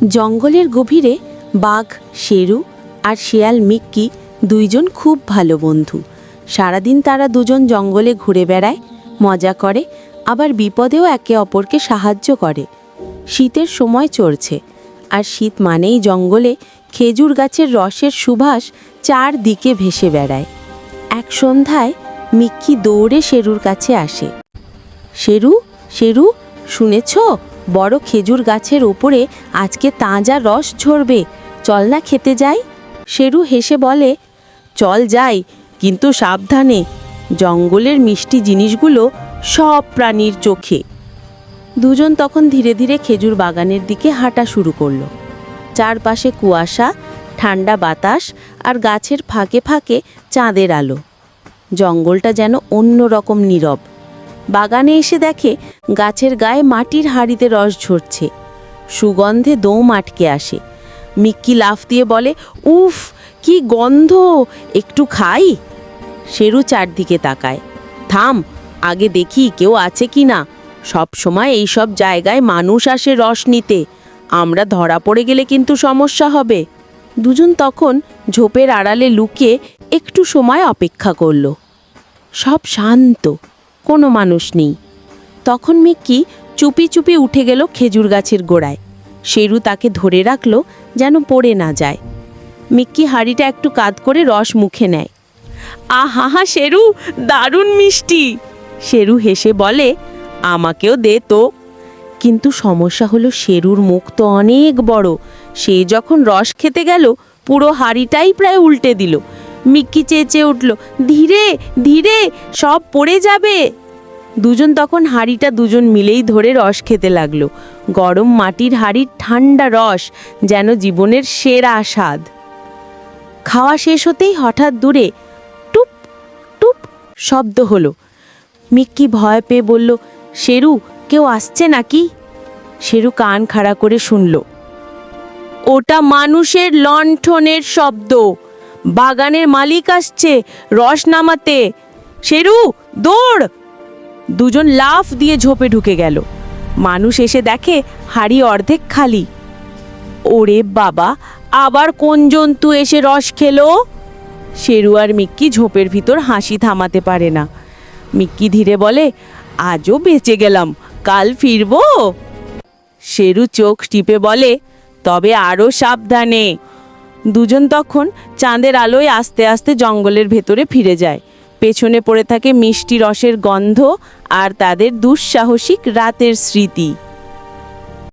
জঙ্গলের গভীরে বাঘ, শেরু আর শিয়াল মিক্কি দুইজন খুব ভালো বন্ধু। সারাদিন তারা দুজন জঙ্গলে ঘুরে বেড়ায়, মজা করে, আবার বিপদেও একে অপরকে সাহায্য করে। শীতের সময় চলছে, আর শীত মানেই জঙ্গলে খেজুর গাছের রসের সুবাস চারদিকে ভেসে বেড়ায়। এক সন্ধ্যায় মিক্কি দৌড়ে শেরুর কাছে আসে। শেরু, শেরু, শুনেছ? বড় খেজুর গাছের ওপরে আজকে তাজা রস ঝরবে, চল না খেতে যাই। শেরু হেসে বলে, চল যাই, কিন্তু সাবধানে, জঙ্গলের মিষ্টি জিনিসগুলো সব প্রাণীর চোখে। দুজন তখন ধীরে ধীরে খেজুর বাগানের দিকে হাঁটা শুরু করলো। চারপাশে কুয়াশা, ঠান্ডা বাতাস আর গাছের ফাঁকে ফাঁকে চাঁদের আলো। জঙ্গলটা যেন অন্যরকম নীরব। বাগানে এসে দেখে গাছের গায়ে মাটির হাঁড়িতে রস ঝরছে। সুগন্ধে দম আটকে আসে। মিক্কি লাফ দিয়ে বলে, উফ, কি গন্ধ, একটু খাই। শেরু চারদিকে তাকায়। থাম, আগে দেখি কেউ আছে কি না। সব সময় এইসব জায়গায় মানুষ আসে রস নিতে, আমরা ধরা পড়ে গেলে কিন্তু সমস্যা হবে। দুজন তখন ঝোপের আড়ালে লুকিয়ে একটু সময় অপেক্ষা করল। সব শান্ত, কোনো মানুষ নেই। তখন মিক্কি চুপি চুপি উঠে গেল খেজুর গাছের গোড়ায়। শেরু তাকে ধরে রাখলো যেন পড়ে না যায়। মিক্কি হাঁড়িটা একটু কাঁধ করে রস মুখে নেয়। আহা হা শেরু, দারুণ মিষ্টি। শেরু হেসে বলে, আমাকেও দে তো। কিন্তু সমস্যা হলো শেরুর মুখ তো অনেক বড়। সে যখন রস খেতে গেল, পুরো হাঁড়িটাই প্রায় উল্টে দিল। মিক্কি চেঁচিয়ে উঠল, ধীরে ধীরে, সব পড়ে যাবে। দুজন তখন হাঁড়িটা দুজন মিলেই ধরে রস খেতে লাগলো। গরম মাটির হাঁড়ির ঠান্ডা রস যেন জীবনের সেরা স্বাদ। খাওয়া শেষ হতেই হঠাৎ দূরে টুপ টুপ শব্দ হলো। মিক্কি ভয় পেয়ে বলল, শেরু, কেউ আসছে নাকি? শেরু কান খাড়া করে শুনল। ওটা মানুষের লণ্ঠনের শব্দ। বাগানের মালিক আসছে রস নামাতে। শেরু, দৌড়! দুজন লাফ দিয়ে ঝোপে ঢুকে গেল। মানুষ এসে দেখে হাঁড়ি অর্ধেক খালি। ওরে বাবা, আবার কোন জন্তু এসে রস খেলো? শেরু আর মিক্কি ঝোপের ভিতর হাসি থামাতে পারে না। মিক্কি ধীরে বলে, আজও বেঁচে গেলাম, কাল ফিরবো। শেরু চোখ টিপে বলে, তবে আরও সাবধানে। দুজন তখন চাঁদের আলোয় আস্তে আস্তে জঙ্গলের ভেতরে ফিরে যায়। পেছনে পড়ে থাকে মিষ্টি রসের গন্ধ আর তাদের দুঃসাহসিক রাতের স্মৃতি।